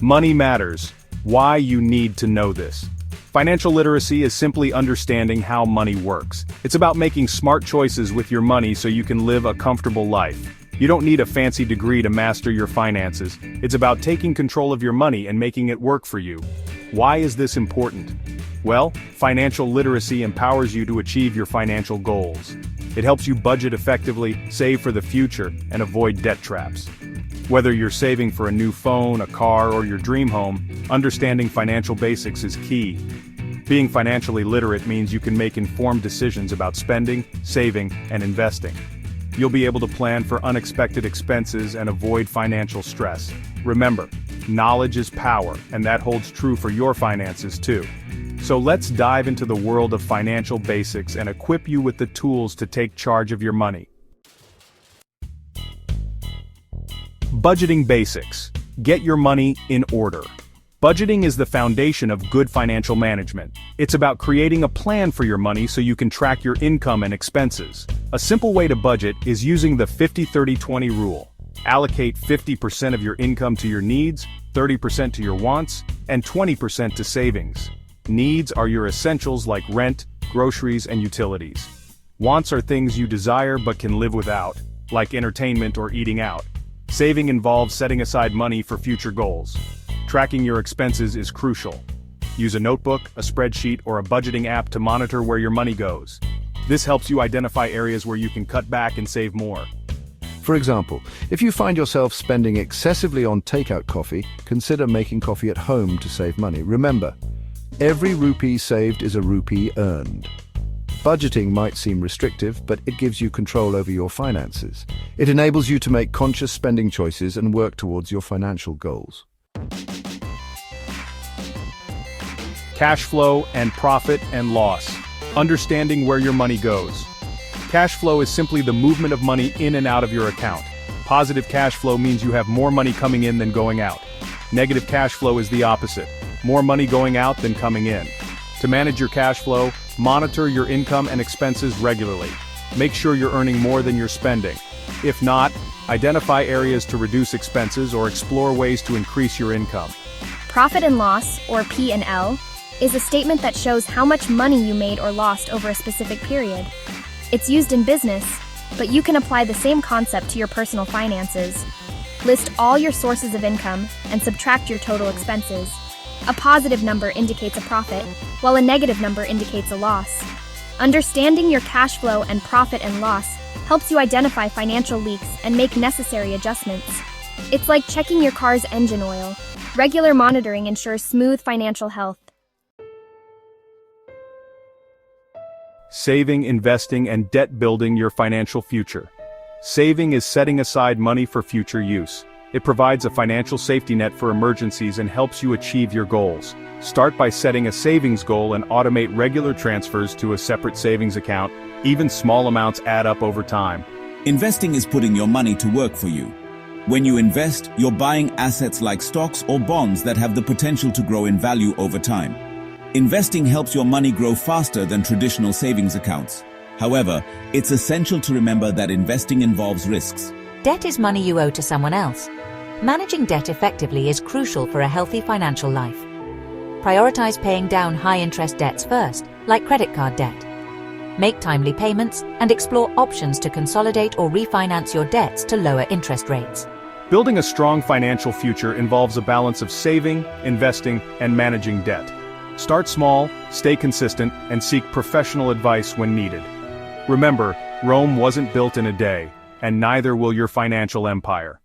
Money matters. Why you need to know this. Financial literacy is simply understanding how money works. It's about making smart choices with your money so you can live a comfortable life. You don't need a fancy degree to master your finances. It's about taking control of your money and making it work for you. Why is this important? Well, financial literacy empowers you to achieve your financial goals. It helps you budget effectively, save for the future, and avoid debt traps. Whether you're saving for a new phone, a car, or your dream home, understanding financial basics is key. Being financially literate means you can make informed decisions about spending, saving, and investing. You'll be able to plan for unexpected expenses and avoid financial stress. Remember, knowledge is power, and that holds true for your finances too. So let's dive into the world of financial basics and equip you with the tools to take charge of your money. Budgeting basics. Get your money in order. Budgeting is the foundation of good financial management. It's about creating a plan for your money so you can track your income and expenses. A simple way to budget is using the 50-30-20 rule. Allocate 50% of your income to your needs, 30% to your wants, and 20% to savings. Needs are your essentials like rent, groceries, and utilities. Wants are things you desire but can live without, like entertainment or eating out. Saving involves setting aside money for future goals. Tracking your expenses is crucial. Use a notebook, a spreadsheet, or a budgeting app to monitor where your money goes. This helps you identify areas where you can cut back and save more. For example, if you find yourself spending excessively on takeout coffee, consider making coffee at home to save money. Remember, every rupee saved is a rupee earned. Budgeting might seem restrictive, but it gives you control over your finances. It enables you to make conscious spending choices and work towards your financial goals. Cash flow and profit and loss. Understanding where your money goes. Cash flow is simply the movement of money in and out of your account. Positive cash flow means you have more money coming in than going out. Negative cash flow is the opposite. More money going out than coming in. To manage your cash flow, monitor your income and expenses regularly. Make sure you're earning more than you're spending. If not, identify areas to reduce expenses or explore ways to increase your income. Profit and loss, or P&L, is a statement that shows how much money you made or lost over a specific period. It's used in business, but you can apply the same concept to your personal finances. List all your sources of income and subtract your total expenses. A positive number indicates a profit, while a negative number indicates a loss. Understanding your cash flow and profit and loss helps you identify financial leaks and make necessary adjustments. It's like checking your car's engine oil. Regular monitoring ensures smooth financial health. Saving, investing, and debt building your financial future. Saving is setting aside money for future use. It provides a financial safety net for emergencies and helps you achieve your goals. Start by setting a savings goal and automate regular transfers to a separate savings account. Even small amounts add up over time. Investing is putting your money to work for you. When you invest, you're buying assets like stocks or bonds that have the potential to grow in value over time. Investing helps your money grow faster than traditional savings accounts. However, it's essential to remember that investing involves risks. Debt is money you owe to someone else. Managing debt effectively is crucial for a healthy financial life. Prioritize paying down high-interest debts first, like credit card debt. Make timely payments and explore options to consolidate or refinance your debts to lower interest rates. Building a strong financial future involves a balance of saving, investing, and managing debt. Start small, stay consistent, and seek professional advice when needed. Remember, Rome wasn't built in a day, and neither will your financial empire.